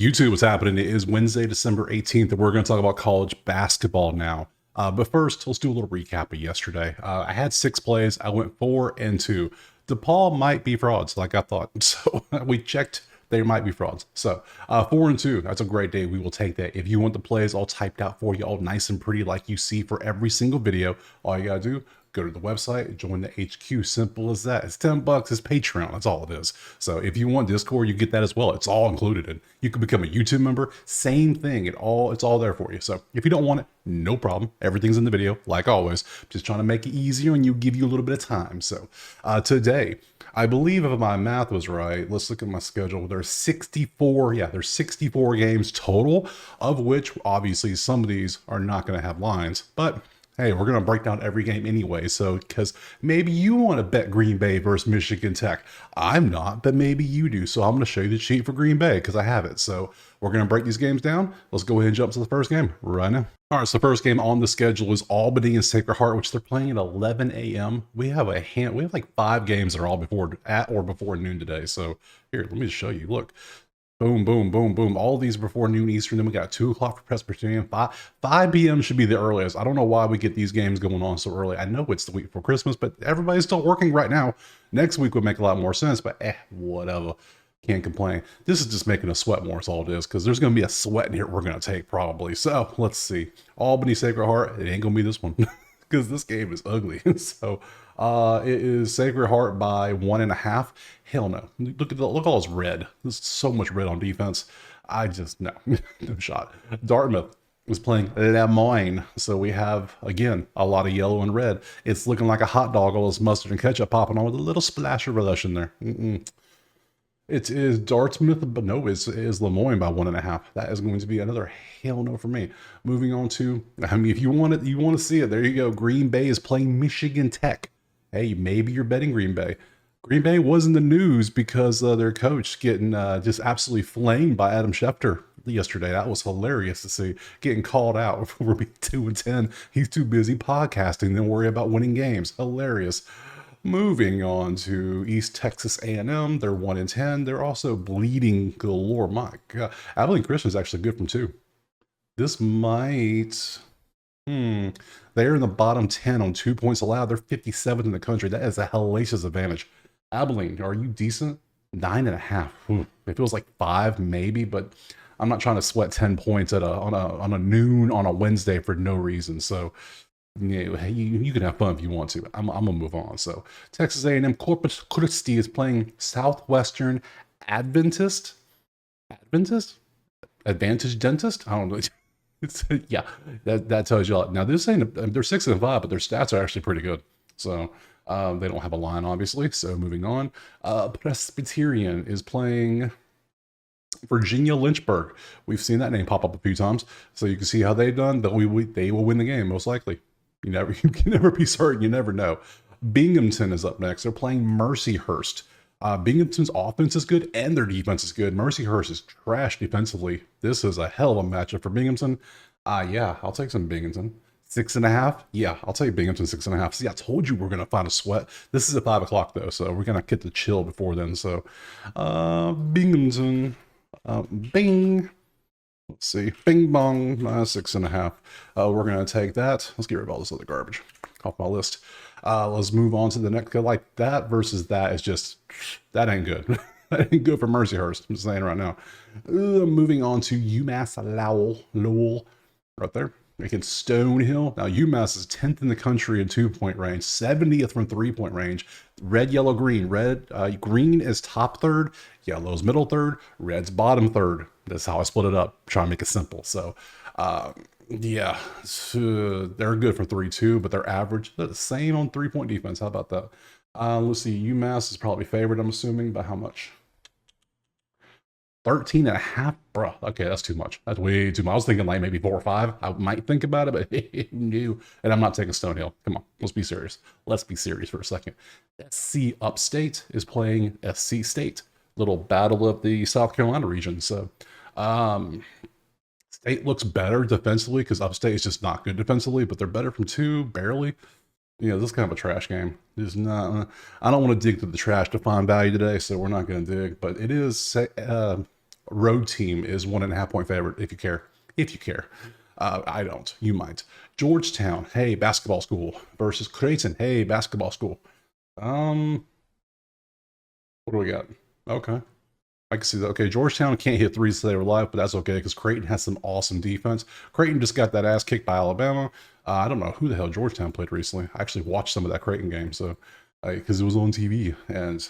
YouTube, what's happening? It is Wednesday, December 18th, and we're going to talk about college basketball now. But first, let's do a little recap of yesterday. I had 6 plays. I went 4-2. DePaul might be frauds, like I thought. So we checked. They might be frauds. So 4-2, that's a great day. We will take that. If you want the plays all typed out for you, all nice and pretty like you see for every single video, all you got to do, go to the website, join the HQ. Simple as that. It's $10. It's Patreon. That's all it is. So if you want Discord, you get that as well. It's all included. And you can become a YouTube member. Same thing. It's all there for you. So if you don't want it, no problem. Everything's in the video, like always. Just trying to make it easier and give you a little bit of time. So today, I believe if my math was right, let's look at my schedule. There's 64, there's 64 games total, of which obviously some of these are not going to have lines, but hey, we're going to break down every game anyway. So, because maybe you want to bet Green Bay versus Michigan Tech. I'm not, but maybe you do. So I'm going to show you the sheet for Green Bay because I have it. So we're going to break these games down. Let's go ahead and jump to the first game right now. All right, so the first game on the schedule is Albany and Sacred Heart, which they're playing at 11 a.m. We have like 5 games that are all before noon today. So here, let me just show you. Look. Boom, boom, boom, boom. All these before noon Eastern. Then we got 2 o'clock for Presbyterian. 5 p.m. should be the earliest. I don't know why we get these games going on so early. I know it's the week before Christmas, but everybody's still working right now. Next week would make a lot more sense, but whatever. Can't complain. This is just making us sweat more, is all it is, because there's going to be a sweat in here we're going to take probably. So let's see. Albany Sacred Heart. It ain't going to be this one because this game is ugly. So it is Sacred Heart by 1.5. Hell no. Look at all this red. There's so much red on defense. No shot. Dartmouth is playing Le Moyne. So we have, again, a lot of yellow and red. It's looking like a hot dog, all this mustard and ketchup popping on with a little splash of relish in there. It is Dartmouth, but no, it is Le Moyne by 1.5. That is going to be another hell no for me. Moving on to, if you want it, you want to see it. There you go. Green Bay is playing Michigan Tech. Hey, maybe you're betting Green Bay. Green Bay was in the news because their coach getting just absolutely flamed by Adam Schefter yesterday. That was hilarious to see, getting called out for being 2-10. He's too busy podcasting than worry about winning games. Hilarious. Moving on to East Texas A&M, they're 1-10. They're also bleeding galore. My God, Abilene Christian is actually good from 2. This might. They're in the bottom 10 on 2 points allowed. They're 57th in the country. That is a hellacious advantage. Abilene, are you decent? 9.5. It feels like 5 maybe, but I'm not trying to sweat 10 points on a noon on a Wednesday for no reason. So yeah, you can have fun if you want to. I'm gonna move on. So Texas A&M Corpus Christi is playing Southwestern Adventist. Advantage Dentist. I don't know. Yeah, that tells you a lot. Now this ain't. They're 6-5, but their stats are actually pretty good. So they don't have a line, obviously. So moving on, Presbyterian is playing Virginia Lynchburg. We've seen that name pop up a few times, so you can see how they've done. They will win the game most likely. You can never be certain. You never know. Binghamton is up next. They're playing Mercyhurst. Binghamton's offense is good and their defense is good. Mercyhurst is trash defensively. This is a hell of a matchup for Binghamton. Yeah, I'll take some Binghamton. 6.5. Yeah, I'll take Binghamton 6.5. See, I told you we're gonna find a sweat. This is at 5 o'clock though, so we're gonna get the chill before then. So, Binghamton, Bing. Let's see, Bing bong, 6.5. We're gonna take that. Let's get rid of all this other garbage off my list. Let's move on to the next. Like that versus that is just, that ain't good. That ain't good for Mercyhurst. I'm just saying right now. Moving on to UMass Lowell, right there against Stonehill. Now UMass is 10th in the country in 2-point range, 70th from 3-point range. Red, yellow, green. Green is top third, yellow is middle third, red's bottom third. That's how I split it up. Try to make it simple. So, yeah, they're good for 3 too, but they're average. They're the same on 3-point defense. How about that? Let's see. UMass is probably favored, I'm assuming, by how much? 13.5, bro. Okay, that's too much. That's way too much. I was thinking like maybe 4 or 5. I might think about it, but no. And I'm not taking Stonehill. Come on, let's be serious. Let's be serious for a second. SC Upstate is playing SC State. Little battle of the South Carolina region. So, State looks better defensively because Upstate is just not good defensively, but they're better from 2, barely. This is kind of a trash game. It's not. I don't want to dig through the trash to find value today, so we're not going to dig. But it is road team is 1.5 point favorite if you care. If you care. I don't. You might. Georgetown, hey, basketball school versus Creighton, hey, basketball school. What do we got? Okay. I can see that. Okay, Georgetown can't hit threes so they were live, but that's okay because Creighton has some awesome defense. Creighton just got that ass kicked by Alabama. I don't know who the hell Georgetown played recently. I actually watched some of that Creighton game, so because it was on TV, and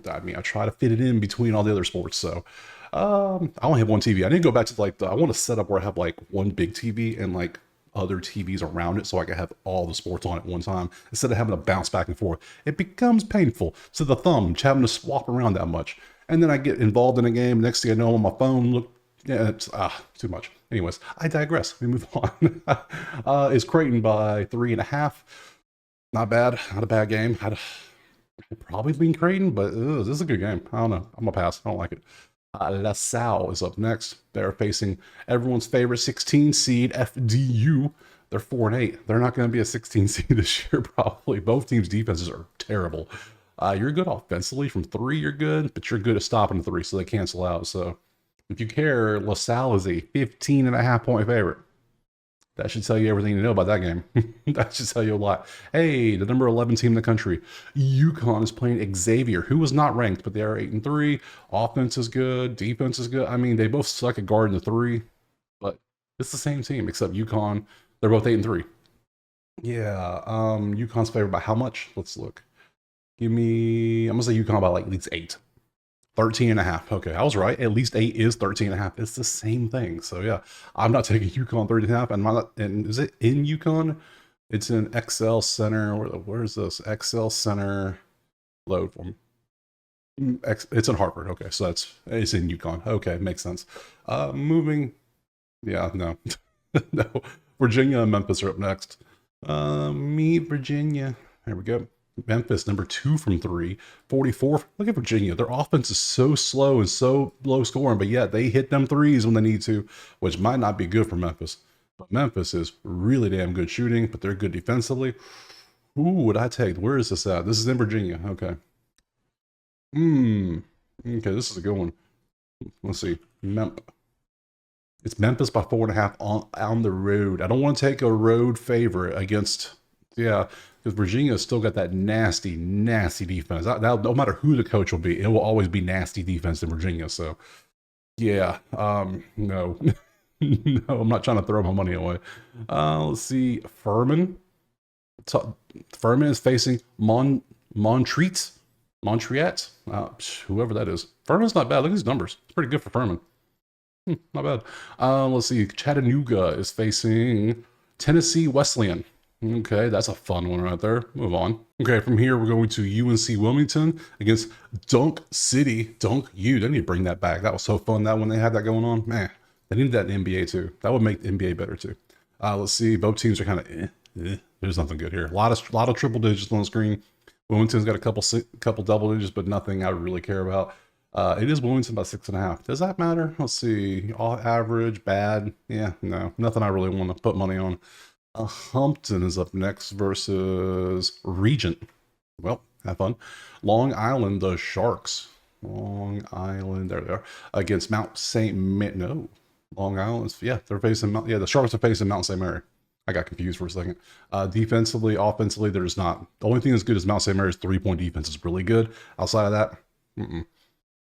I mean I try to fit it in between all the other sports. So I only have one TV. I need to go back to like I want to set up where I have like one big TV and like other TVs around it so I can have all the sports on at one time instead of having to bounce back and forth. It becomes painful to the thumb having to swap around that much. And then I get involved in a game. Next thing I know, I'm on my phone. Look, yeah, it's too much. Anyways, I digress. We move on. Is Creighton by 3.5? Not bad. Not a bad game. I'd probably lean Creighton, but this is a good game. I don't know. I'm gonna pass. I don't like it. LaSalle is up next. They're facing everyone's favorite 16 seed FDU. They're 4-8. They're not going to be a 16 seed this year, probably. Both teams' defenses are terrible. You're good offensively from three, you're good, but you're good at stopping three, so they cancel out. So if you care, LaSalle is a 15.5 point favorite. That should tell you everything you know about that game. That should tell you a lot. Hey, the number 11 team in the country, UConn, is playing Xavier, who was not ranked, but they are 8-3. Offense is good, defense is good. I mean, they both suck at guarding the three, but it's the same team except UConn. They're both 8-3. Yeah, UConn's favored by how much? Let's look. Give me, I'm gonna say UConn by like at least 8. 13.5. Okay, I was right. At least 8 is 13.5. It's the same thing. So yeah, I'm not taking UConn 13.5. And is it in UConn? It's in XL Center. Where's this? XL Center load form. It's in Hartford. Okay, so it's in UConn. Okay, makes sense. Moving. Yeah, no. No. Virginia and Memphis are up next. Meet Virginia. There we go. Memphis, number 2 from 3, 44. Look at Virginia. Their offense is so slow and so low scoring, but yet they hit them threes when they need to, which might not be good for Memphis. But Memphis is really damn good shooting, but they're good defensively. Who would I take? Where is this at? This is in Virginia. Okay. Okay, this is a good one. Let's see. It's Memphis by 4.5 on the road. I don't want to take a road favorite against, yeah, because Virginia's still got that nasty, nasty defense. No matter who the coach will be, it will always be nasty defense in Virginia. So, yeah, no, no, I'm not trying to throw my money away. Let's see, Furman. Furman is facing Montreat, whoever that is. Furman's not bad. Look at these numbers. It's pretty good for Furman. Not bad. Let's see. Chattanooga is facing Tennessee Wesleyan. Okay, that's a fun one right there. Move on. Okay, from here we're going to UNC Wilmington against Dunk City. Dunk U. They need to bring that back. That was so fun that when they had that going on. Man, they need that in the NBA too. That would make the NBA better too. Let's see. Both teams are kind of There's nothing good here. A lot of triple digits on the screen. Wilmington's got a couple double digits, but nothing I really care about. It is Wilmington by 6.5. Does that matter? Let's see. All average, bad. Yeah, no, nothing I really want to put money on. Hampton is up next versus Regent. Well, have fun. Long Island, the Sharks. Long Island, there they are. Against Mount St. Mary. No, Long Island. Yeah, they're facing Mount. Yeah, the Sharks are facing Mount St. Mary. I got confused for a second. Defensively, offensively, there's not. The only thing that's good is Mount St. Mary's 3-point defense is really good. Outside of that,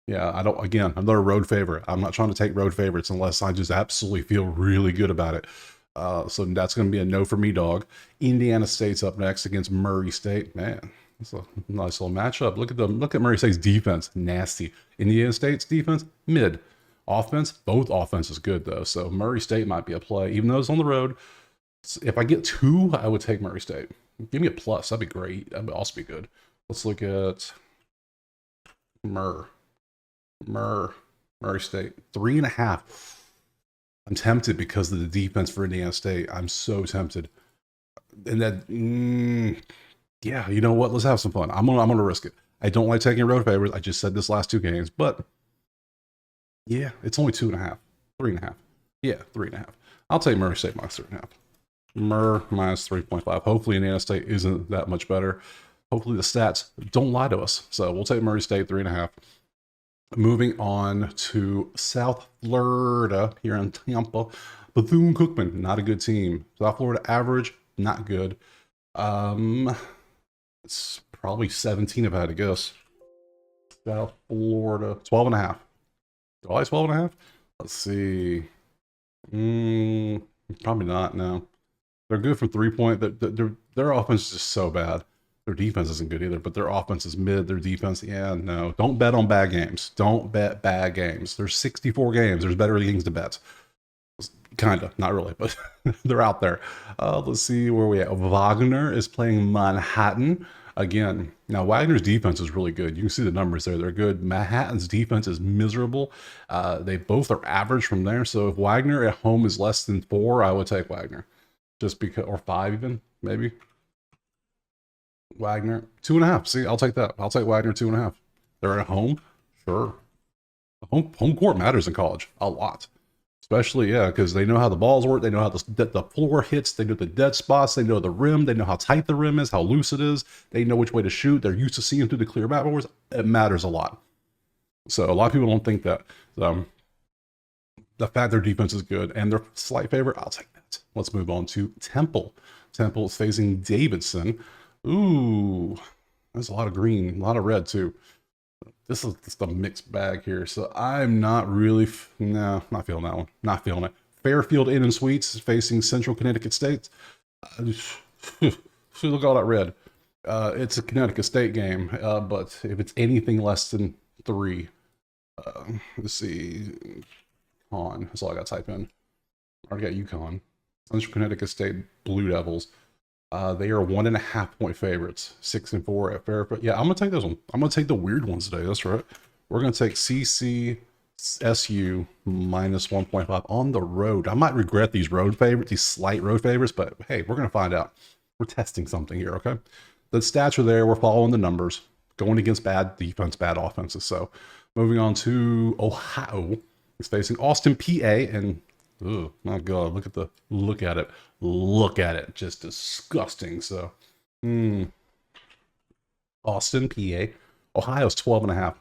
yeah, I don't. Again, another road favorite. I'm not trying to take road favorites unless I just absolutely feel really good about it. So that's going to be a no for me, dog. Indiana State's up next against Murray State. Man, that's a nice little matchup. Look at Murray State's defense, nasty. Indiana State's defense, mid. Offense, both offenses good though. So Murray State might be a play, even though it's on the road. If I get 2, I would take Murray State. Give me a plus. That'd be great. That'd also be good. Let's look at Murray State 3.5. I'm tempted because of the defense for Indiana State. I'm so tempted. And that, yeah, you know what? Let's have some fun. I'm gonna risk it. I don't like taking road favorites. I just said this last 2 games, but yeah, it's only 2.5, 3.5. Yeah, 3.5. I'll take Murray State minus 3.5. Minus 3.5. Hopefully Indiana State isn't that much better. Hopefully the stats don't lie to us. So we'll take Murray State 3.5. Moving on to South Florida here in Tampa. Bethune-Cookman, not a good team. South Florida average, not good. Um, it's probably 17 if I had to guess. South Florida, 12 and a half. Do I like 12 and a half? Let's see. Probably not, no. They're good from 3-point. Their offense is just so bad. Their defense isn't good either, but their offense is mid. Their defense, yeah, no. Don't bet on bad games. Don't bet bad games. There's 64 games. There's better games to bet. Kind of, not really, but they're out there. Let's see where we at. Wagner is playing Manhattan. Again, now Wagner's defense is really good. You can see the numbers there. They're good. Manhattan's defense is miserable. They both are average from there. So if Wagner at home is less than 4, I would take Wagner. Just because, or 5 even, maybe. Wagner, 2.5. See, I'll take that. I'll take Wagner 2.5. They're at home? Sure. Home court matters in college a lot. Especially, yeah, because they know how the balls work. They know how the floor hits. They know the dead spots. They know the rim. They know how tight the rim is, how loose it is. They know which way to shoot. They're used to seeing through the clear backboards. It matters a lot. So a lot of people don't think that. The fact their defense is good and their slight favorite, I'll take that. Let's move on to Temple. Temple is facing Davidson. Ooh, there's a lot of green, a lot of red too. This is just a mixed bag here. So I'm not really, no, not feeling that one. Not feeling it. Fairfield Inn and Suites facing Central Connecticut State. Look at all that red. It's a Connecticut State game, but if it's anything less than 3, let's see, UConn. That's all I got to type in. I already got UConn. Central Connecticut State Blue Devils. They are 1.5-point favorites, 6-4 at Fairfield. Yeah, I'm gonna take this one. I'm gonna take the weird ones today. That's right. We're gonna take CCSU minus 1.5 on the road. I might regret these road favorites, these slight road favorites, but hey, we're gonna find out. We're testing something here, okay? The stats are there. We're following the numbers, going against bad defense, bad offenses. So, moving on to Ohio. It's facing Austin, PA, and oh my God! Look at it, just disgusting. So, Austin, PA, Ohio's 12.5.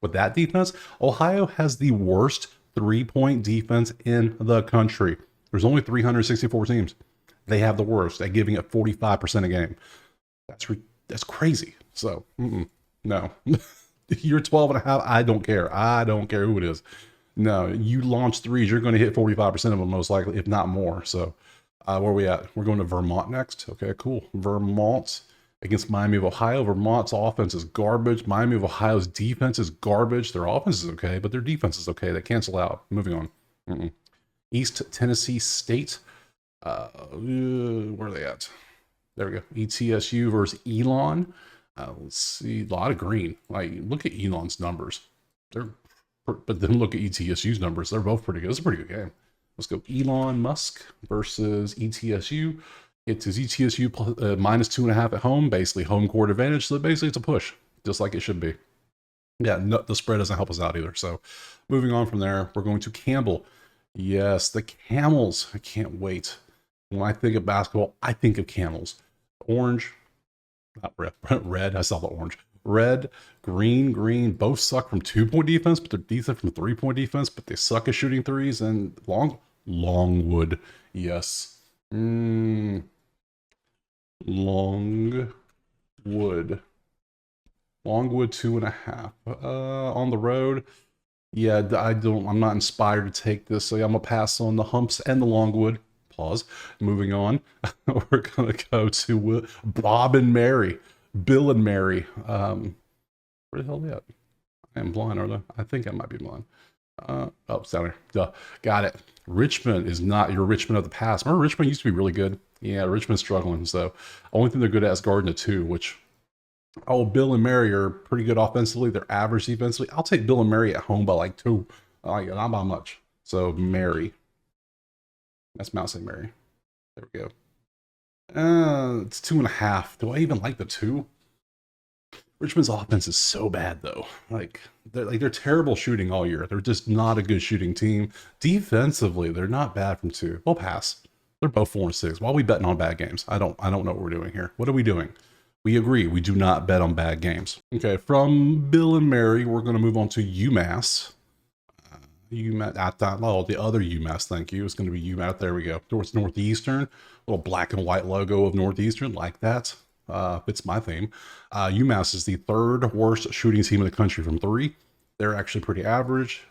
With that defense, Ohio has the worst 3-point defense in the country. There's only 364 teams. They have the worst at giving it 45% a game. That's crazy. So, no. You're 12.5. I don't care. I don't care who it is. No, you launch threes, you're going to hit 45% of them most likely, if not more. So, where are we at? We're going to Vermont next. Okay, cool. Vermont against Miami of Ohio. Vermont's offense is garbage. Miami of Ohio's defense is garbage. Their offense is okay, but their defense is okay. They cancel out. Moving on. East Tennessee State. Where are they at? There we go. ETSU versus Elon. Let's see. A lot of green. Like, look at Elon's numbers. But then look at ETSU's numbers. They're both pretty good. It's a pretty good game. Let's go Elon Musk versus ETSU. It is ETSU plus, minus 2.5 at home. Basically, home court advantage. So basically, it's a push, just like it should be. Yeah, no, the spread doesn't help us out either. So moving on from there, we're going to Campbell. Yes, the Camels. I can't wait. When I think of basketball, I think of camels. Orange, not red. Red. I saw the orange. Red, green, both suck from 2-point defense, but they're decent from 3-point defense, but they suck at shooting threes. And Longwood, yes. Longwood 2.5. On the road. Yeah, I'm not inspired to take this, so yeah, I'm gonna pass on the humps and the Longwood. Pause. Moving on. We're gonna go to Bob and Mary. Bill and Mary. Where the hell are they at? I am blind, are they? I think I might be blind. It's down here. Duh. Got it. Richmond is not your Richmond of the past. Remember, Richmond used to be really good. Yeah, Richmond's struggling. So, only thing they're good at is guarding a 2, which, Bill and Mary are pretty good offensively. They're average defensively. I'll take Bill and Mary at home by like 2. Not by much. So, Mary. That's Mount St. Mary. There we go. It's 2.5. Do I even like the 2? Richmond's offense is so bad though. They're terrible shooting all year. They're just not a good shooting team. Defensively, they're not bad from 2. We'll pass. They're both 4 and 6. Why are we betting on bad games? I don't know what we're doing here. What are we doing? We agree. We do not bet on bad games. Okay, from Bill and Mary, we're going to move on to UMass. UMass, I thought, oh, the other UMass, thank you. It's going to be UMass. There we go. Towards Northeastern, little black and white logo of Northeastern, like that. Fits my theme. UMass is the third worst shooting team in the country from three. They're actually pretty average,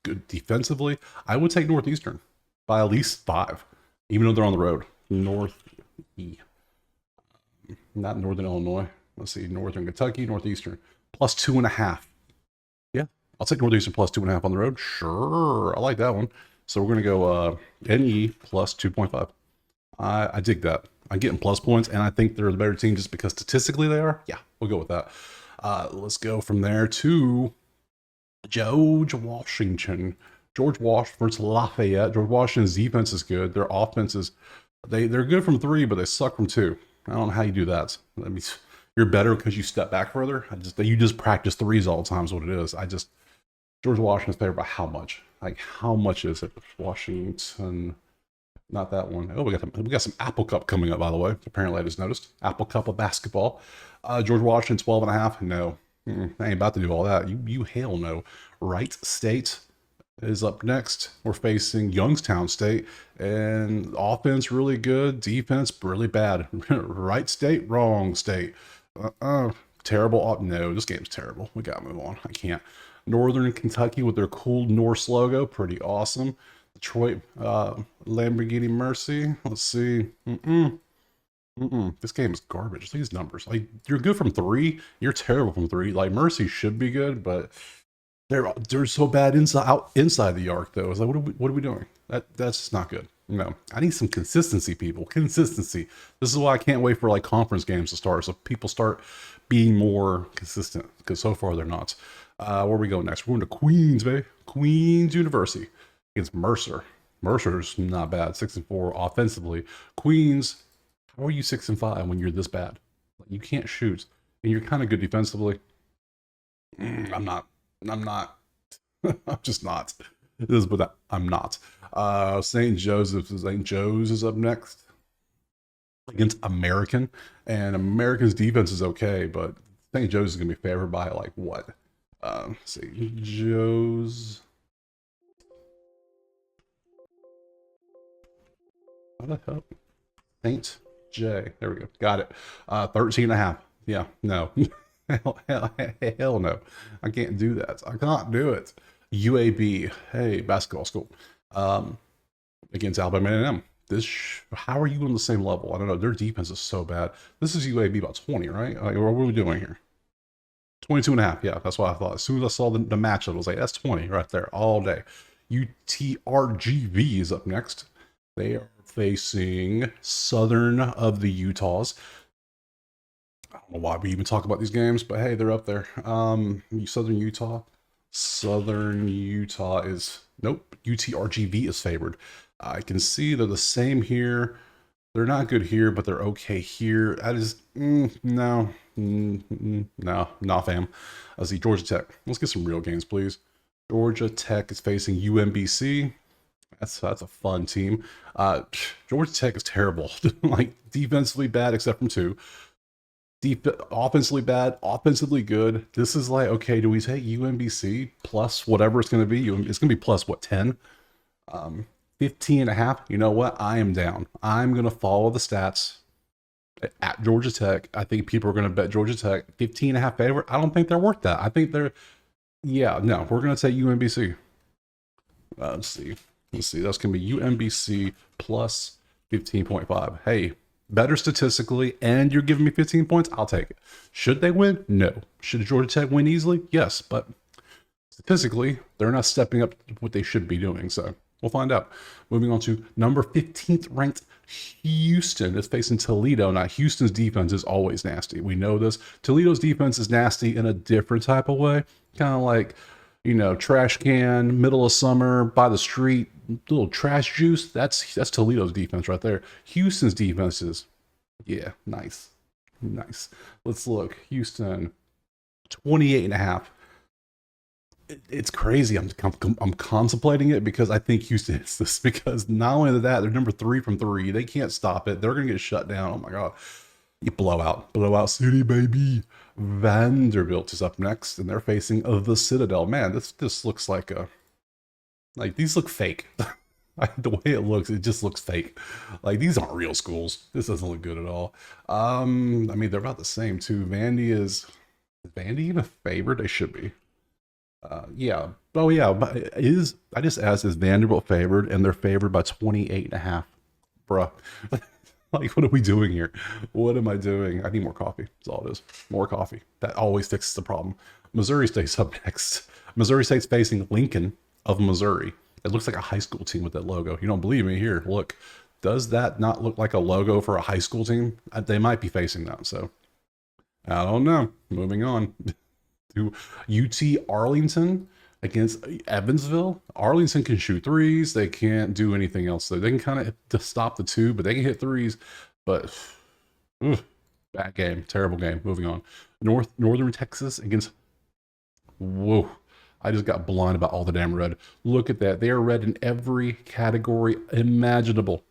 good defensively. I would take Northeastern by at least 5, even though they're on the road. Not Northern Illinois. Let's see, Northern Kentucky, Northeastern, plus 2.5. Yeah, I'll take Northeastern plus 2.5 on the road. Sure, I like that one. So we're gonna go NE plus 2.5. I dig that. I'm getting plus points, and I think they're the better team just because statistically they are. Yeah, we'll go with that. Let's go from there to George Washington. George Washington versus Lafayette. George Washington's defense is good. Their offense is they're good from 3, but they suck from 2. I don't know how you do that. I mean, you're better because you step back further. You just practice threes all the time is what it is. George Washington's favored by how much? Like how much is it? Washington, not that one. Oh, we got some Apple Cup coming up, by the way. Apparently I just noticed. Apple Cup of basketball. George Washington 12.5. No. I ain't about to do all that. You hell no. Wright State is up next. We're facing Youngstown State, and offense really good, defense really bad. Right state, wrong state. Terrible. No, this game's terrible. We gotta move on. I can't. Northern Kentucky with their cool Norse logo, pretty awesome. Detroit, Lamborghini Mercy. Let's see. This game is garbage. These numbers, like you're good from 3, you're terrible from 3. Like Mercy should be good, but they're so bad inside the arc though. It's like what are we doing? That's just not good. No, I need some consistency, people. Consistency. This is why I can't wait for like conference games to start, so people start being more consistent. Because so far they're not. Where we go next? We're going to Queens, baby. Queens University against Mercer. Mercer's not bad. 6-4 offensively. Queens, how are you 6-5 when you're this bad? You can't shoot, and you're kind of good defensively. I'm not. I'm just not. This is what I'm not. St. Joe's is up next against American, and American's defense is okay, but St. Joe's is gonna be favored by like what? St. Joe's. How the hell? St. J. There we go. Got it. 13.5. Yeah. No. Hell no. I can't do that. I can't do it. UAB. Hey, basketball school. Against Alabama A&M. How are you on the same level? I don't know. Their defense is so bad. This is UAB about 20, right? Like, what are we doing here? 22.5. Yeah, that's what I thought. As soon as I saw the matchup, I was like, that's 20 right there all day. UTRGV is up next. They are facing Southern of the Utahs. I don't know why we even talk about these games, but hey, they're up there. Southern Utah. Southern Utah is, nope, UTRGV is favored. I can see they're the same here. They're not good here, but they're okay here. That is, no, fam. I see Georgia Tech. Let's get some real games, please. Georgia Tech is facing UMBC. That's a fun team. Georgia Tech is terrible. Like defensively bad except from 2. Offensively bad, offensively good. This is like, okay, do we take UMBC plus whatever it's going to be? It's going to be plus what, 10? 15.5. You know what? I am down. I'm going to follow the stats at Georgia Tech. I think people are going to bet Georgia Tech 15.5 favorite. I don't think they're worth that. I think they're, yeah, no, we're going to take UMBC. Let's see. That's going to be UMBC plus 15.5. Hey, better statistically, and you're giving me 15 points, I'll take it. Should they win? No. Should Georgia Tech win easily? Yes, but statistically, they're not stepping up to what they should be doing, so we'll find out. Moving on to number 15th ranked Houston is facing Toledo. Now, Houston's defense is always nasty. We know this. Toledo's defense is nasty in a different type of way, kind of like, you know, trash can, middle of summer, by the street, little trash juice. That's Toledo's defense right there. Houston's defense is, yeah, nice. Let's look. Houston, 28.5. It's crazy. I'm contemplating it because I think Houston hits this, because not only that, they're number 3 from 3. They can't stop it. They're going to get shut down. Oh my God. Blowout city, baby. Vanderbilt is up next, and they're facing the Citadel. Man, this looks like these look fake. The way it looks, it just looks fake. Like these aren't real schools. This doesn't look good at all. I mean they're about the same too. Is Vandy even a favorite? They should be. Yeah. Oh yeah, but I just asked, is Vanderbilt favored? And they're favored by 28.5. Bruh. Like, what are we doing here? What am I doing? I need more coffee. That's all it is. More coffee. That always fixes the problem. Missouri State's up next. Missouri State's facing Lincoln of Missouri. It looks like a high school team with that logo. You don't believe me? Here, look. Does that not look like a logo for a high school team? They might be facing that, so I don't know. Moving on to UT Arlington against Evansville. Arlington can shoot threes. They can't do anything else. So they can kind of stop the two, but they can hit threes. But bad game, terrible game. Moving on. Northern Texas against. Whoa. I just got blind about all the damn red. Look at that. They are red in every category imaginable.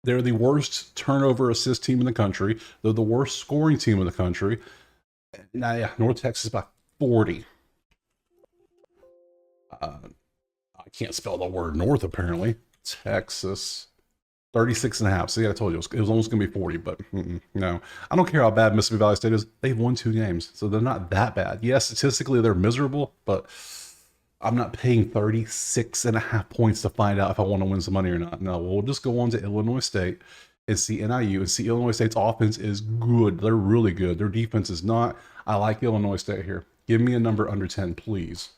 They're the worst turnover assist team in the country. They're the worst scoring team in the country. Now, yeah, North Texas by 40. I can't spell the word north, apparently. Texas. 36.5. See, I told you it was almost going to be 40, but no. I don't care how bad Mississippi Valley State is. They've won 2 games, so they're not that bad. Yes, statistically, they're miserable, but I'm not paying 36.5 points to find out if I want to win some money or not. No, we'll just go on to Illinois State and see NIU and see Illinois State's offense is good. They're really good. Their defense is not. I like Illinois State here. Give me a number under 10, please.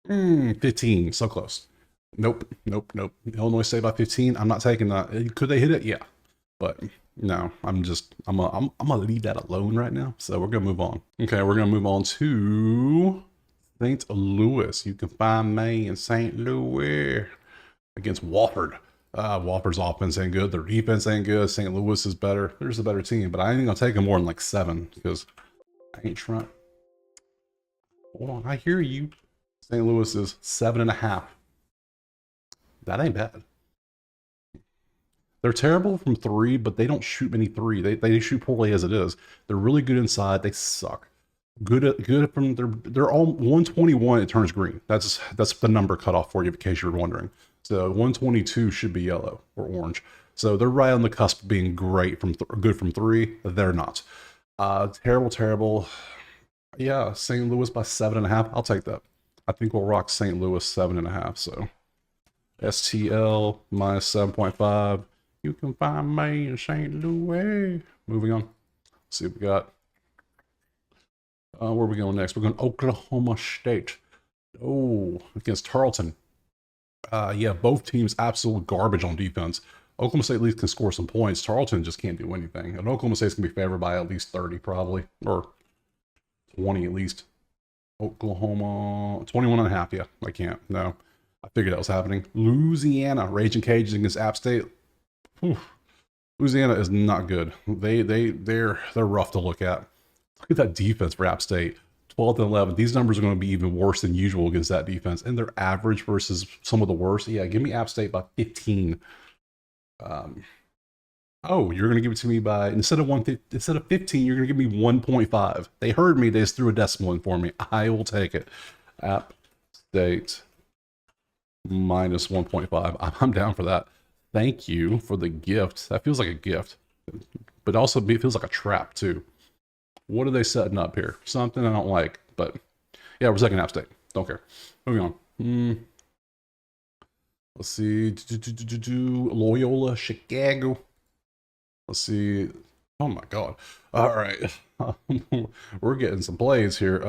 15. So close. Nope. Illinois State by 15. I'm not taking that. Could they hit it? Yeah. But no, I'm gonna leave that alone right now. So we're gonna move on. Okay, we're gonna move on to St. Louis. You can find me in St. Louis against Wofford. Wofford's offense ain't good. Their defense ain't good. St. Louis is better. There's a better team, but I ain't gonna take them more than like 7 because I ain't trying. Hold on, I hear you. St. Louis is 7.5. That ain't bad. They're terrible from 3, but they don't shoot many 3. They shoot poorly as it is. They're really good inside. They suck. Good from they're all 121. It turns green. That's the number cut off for you in case you're wondering. So 122 should be yellow or orange. So they're right on the cusp of being great from good from 3. They're not. Terrible. Yeah, St. Louis by 7.5. I'll take that. I think we'll rock St. Louis 7.5. So STL minus 7.5. You can find me in St. Louis. Moving on. Let's see what we got. Where are we going next? We're going Oklahoma State. Oh, against Tarleton. Yeah, both teams absolute garbage on defense. Oklahoma State at least can score some points. Tarleton just can't do anything. And Oklahoma State's going to be favored by at least 30 probably. Or 20 at least. Oklahoma, 21.5. Yeah, I can't. No. I figured that was happening. Louisiana, Raging Cajuns against App State. Whew. Louisiana is not good. They're rough to look at. Look at that defense for App State. 12th and 11th. These numbers are going to be even worse than usual against that defense. And they're average versus some of the worst. Yeah, give me App State by 15. Oh, you're going to give it to me by, instead of 15, you're going to give me 1.5. They heard me. They just threw a decimal in for me. I will take it. App State minus 1.5. I'm down for that. Thank you for the gift. That feels like a gift, but also it feels like a trap too. What are they setting up here? Something I don't like, but yeah, we're taking App State. Don't care. Moving on. Let's see. Loyola Chicago. Let's see. Oh my God. All right. We're getting some plays here.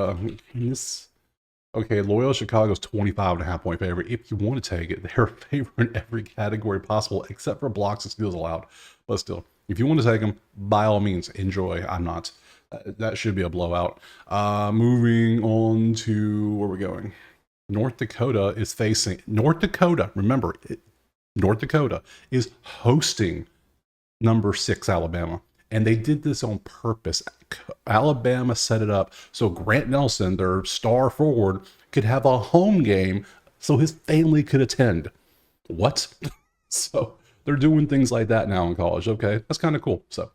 Okay, Loyola Chicago's 25.5 point favorite. If you want to take it, they're a favorite in every category possible, except for blocks and steals allowed. But still, if you want to take them, by all means, enjoy. I'm not. That should be a blowout. Moving on to where we're going. North Dakota is facing North Dakota. Remember, North Dakota is hosting number 6 Alabama. And they did this on purpose. Alabama set it up so Grant Nelson, their star forward, could have a home game so his family could attend. What? So they're doing things like that now in college. Okay, that's kind of cool. So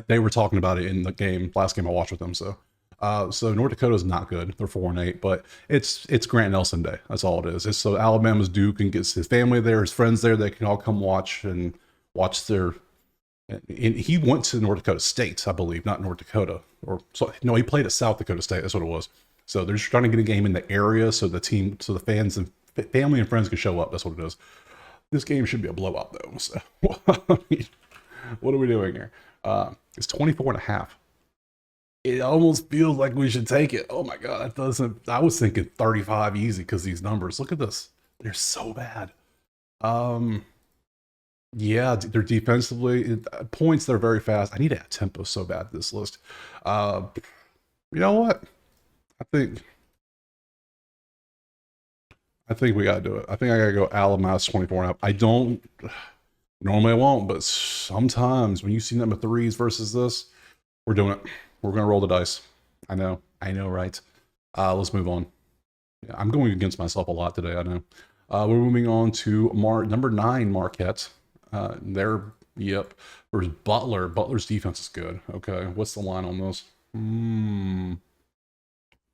they were talking about it in the last game I watched with them. So North Dakota's not good. They're 4-8, but it's Grant Nelson Day. That's all it is. It's so Alabama's Duke and gets his family there, his friends there. They can all come watch their. And he went to North Dakota State, I believe, not North Dakota, or so. No, he played at South Dakota State. That's what it was. So they're just trying to get a game in the area so the fans and family and friends can show up. That's what it is. This game should be a blowout though. So I mean, what are we doing here? It's 24.5. It almost feels like we should take it. Oh my God, that doesn't. I was thinking 35 easy because these numbers. Look at this. They're so bad. Yeah, they're defensively points. They're very fast. I need to add tempo so bad to this list. You know what? I think we gotta do it. I think I gotta go Alabama 24.5. I don't normally I won't, but sometimes when you see number threes versus this, we're doing it. We're gonna roll the dice. I know, right? Let's move on. Yeah, I'm going against myself a lot today. I know. We're moving on to number 9, Marquette. Yep. There's Butler. Butler's defense is good. Okay, what's the line on this?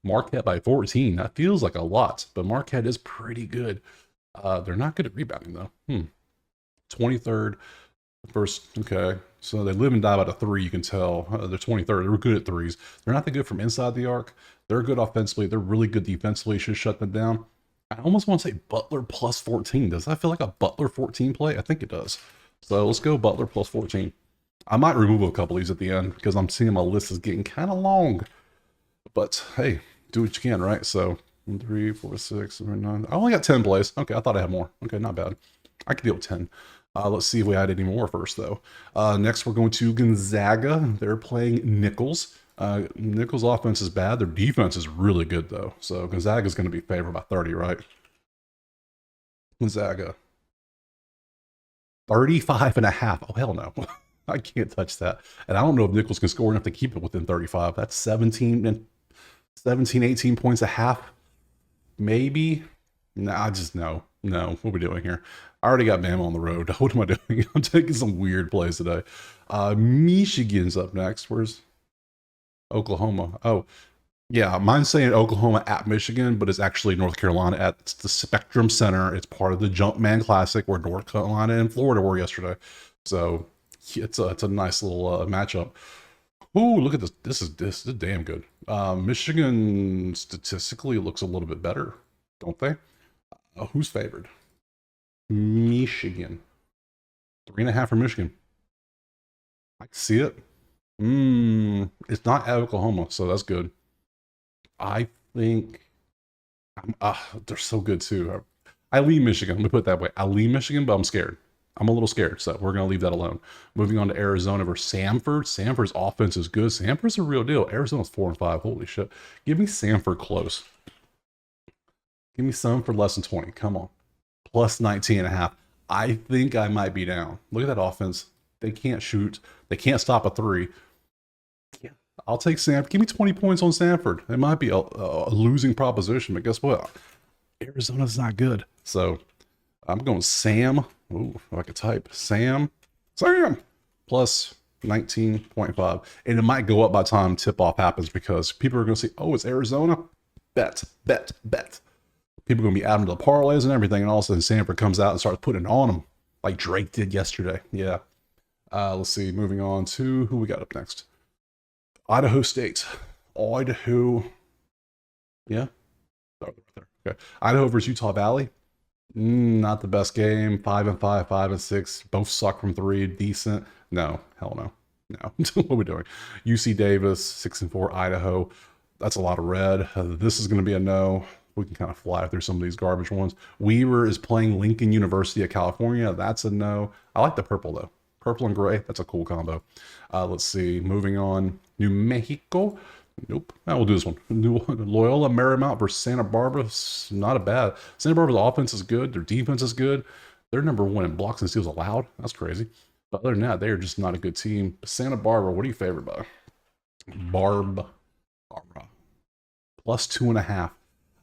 Marquette by 14. That feels like a lot, but Marquette is pretty good. They're not good at rebounding though. 23rd. First, okay. So they live and die by the 3, you can tell. They're 23rd. They're good at threes. They're not that good from inside the arc. They're good offensively. They're really good defensively. Should shut them down. I almost want to say Butler plus 14. Does that feel like a Butler 14 play? I think it does. So let's go Butler plus 14. I might remove a couple of these at the end because I'm seeing my list is getting kind of long. But hey, do what you can, right? So 1, 3, 4, 6, 7, 9. I only got 10 plays. Okay, I thought I had more. Okay, not bad. I could deal with 10. Let's see if we had any more first, though. Next, we're going to Gonzaga. They're playing Nichols. Nichols' offense is bad. Their defense is really good, though. So Gonzaga is going to be favored by 30, right? Gonzaga. 35.5. Oh, hell no. I can't touch that. And I don't know if Nichols can score enough to keep it within 35. That's 17, 18 points a half. Maybe. Nah, just no. No, what are we doing here? I already got Bama on the road. What am I doing? I'm taking some weird plays today. Michigan's up next. Where's Oklahoma? Oh, yeah, mine's saying Oklahoma at Michigan, but it's actually North Carolina at the Spectrum Center. It's part of the Jumpman Classic where North Carolina and Florida were yesterday. So it's a nice little matchup. Ooh, look at this. This is damn good. Michigan statistically looks a little bit better, don't they? Who's favored? Michigan. 3.5 for Michigan. I can see it. It's not at Oklahoma, so that's good. I think they're so good too. I lean Michigan. Let me put it that way. I lean Michigan, but I'm scared. I'm a little scared, so we're going to leave that alone. Moving on to Arizona versus Samford. Samford's offense is good. Samford's a real deal. Arizona's 4-5. Holy shit. Give me Samford close. Give me some for less than 20. Come on. Plus 19.5. I think I might be down. Look at that offense. They can't shoot. They can't stop a 3. Yeah. I'll take Samford. Give me 20 points on Samford. It might be a losing proposition, but guess what? Arizona's not good. So I'm going Sam. Ooh, if I could type. Sam. Plus 19.5. And it might go up by the time tip-off happens because people are going to say, oh, it's Arizona. Bet. People are going to be adding to the parlays and everything, and all of a sudden Samford comes out and starts putting it on them, like Drake did yesterday. Yeah. Let's see. Moving on to who we got up next. Idaho State. Idaho. Yeah. Oh, right there. Okay. Idaho versus Utah Valley. Not the best game. 5-5, 5-6. Both suck from 3. Decent. No. Hell no. No. What are we doing? UC Davis. 6-4. Idaho. That's a lot of red. This is going to be a no. We can kind of fly through some of these garbage ones. Weaver is playing Lincoln University of California. That's a no. I like the purple, though. Purple and gray. That's a cool combo. Let's see. Moving on. New Mexico. Nope. We'll do this one. Loyola Marymount versus Santa Barbara. Not a bad. Santa Barbara's offense is good. Their defense is good. They're number 1 in blocks and steals allowed. That's crazy. But other than that, they are just not a good team. Santa Barbara, what are you favored by? Barbara. Plus 2.5.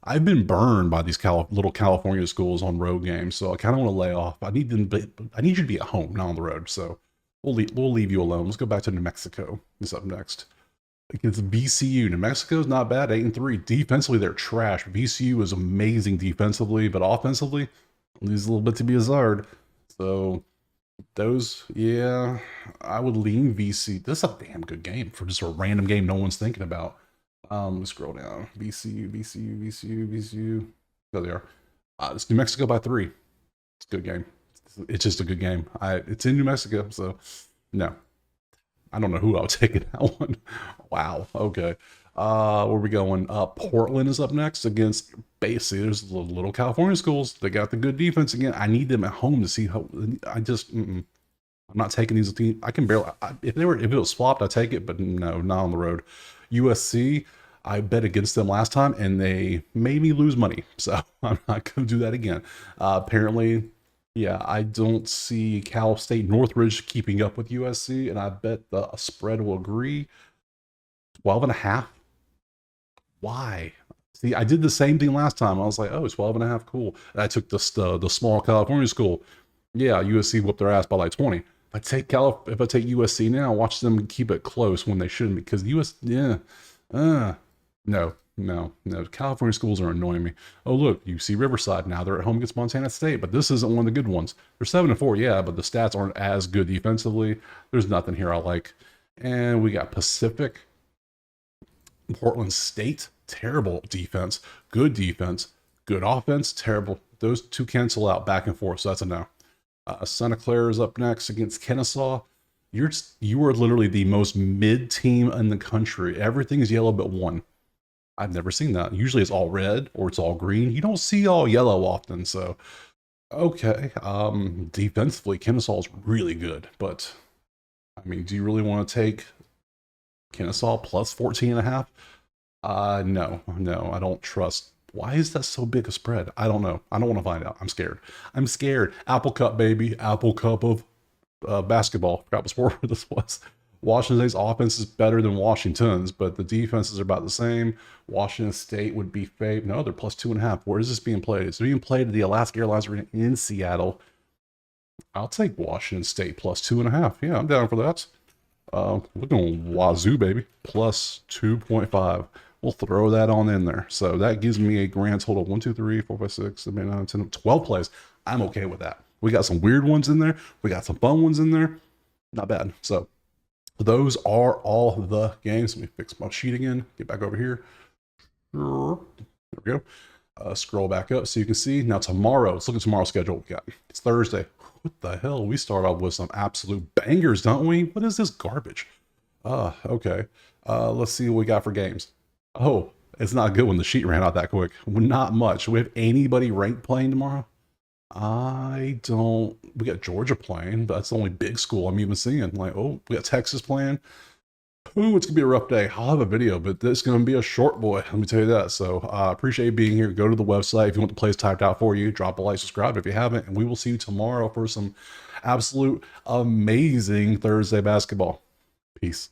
I've been burned by these little California schools on road games, so I kind of want to lay off. I need you to be at home, not on the road. So we'll leave you alone. Let's go back to New Mexico. Is up next against VCU. New Mexico's not bad, 8-3. Defensively, they're trash. VCU is amazing defensively, but offensively, leaves a little bit to be desired. So those, yeah, I would lean VC. This is a damn good game for just a random game no one's thinking about. Let's scroll down. VCU, VCU, VCU, VCU. There they are. It's New Mexico by 3. It's a good game. It's just a good game. It's in New Mexico, so no. I don't know who I'll take in that one. Wow. Okay. Where we going? Portland is up next against basically there's the little California schools. They got the good defense again. I need them at home to see how. I just I'm not taking these teams. I can barely. If it was swapped, I take it, but no, not on the road. USC. I bet against them last time, and they made me lose money. So I'm not going to do that again. Apparently, yeah, I don't see Cal State Northridge keeping up with USC, and I bet the spread will agree. 12.5. Why? See, I did the same thing last time. I was like, oh, it's 12.5, cool. And I took the small California school. Yeah, USC whooped their ass by like 20. If I take USC now, watch them keep it close when they shouldn't, because no. California schools are annoying me. Oh, look, you see Riverside now. They're at home against Montana State, but this isn't one of the good ones. They're 7-4, yeah, but the stats aren't as good defensively. There's nothing here I like. And we got Pacific. Portland State, terrible defense. Good offense, terrible. Those two cancel out back and forth, so that's a no. Santa Clara is up next against Kennesaw. You are literally the most mid team in the country. Everything is yellow but one. I've never seen that. Usually it's all red or it's all green. You don't see all yellow often. So, okay. Defensively, Kennesaw is really good. But, I mean, do you really want to take Kennesaw plus 14.5? No, I don't trust. Why is that so big a spread? I don't know. I don't want to find out. I'm scared. Apple Cup, baby. Apple Cup of basketball. Forgot what sport this was. Washington State's offense is better than Washington's, but the defenses are about the same. Washington State would be favored. No, they're plus 2.5. Where is this being played? It's being played at the Alaska Airlines Arena in Seattle. I'll take Washington State plus 2.5. Yeah, I'm down for that. We're going Wazoo, baby. Plus 2.5. We'll throw that on in there. So that gives me a grand total of 1, 2, 3, 4, 5, 6, 7, 8, 9, 10, 12 plays. I'm okay with that. We got some weird ones in there. We got some fun ones in there. Not bad. So those are all the games. Let me fix my sheet again. Get back over here. There we go. Scroll back up so you can see. Now tomorrow, let's look at tomorrow's schedule. We got it's Thursday. What the hell? We start off with some absolute bangers, don't we? What is this garbage? Okay. Let's see what we got for games. Oh, it's not good when the sheet ran out that quick. Not much. Do we have anybody ranked playing tomorrow? I don't. We got Georgia playing, but that's the only big school I'm even seeing. Like, oh, we got Texas playing. Ooh, it's gonna be a rough day. I'll have a video, but this is gonna be a short boy. Let me tell you that. So appreciate you being here. Go to the website if you want the plays typed out for you. Drop a like, subscribe if you haven't, and we will see you tomorrow for some absolute amazing Thursday basketball. Peace.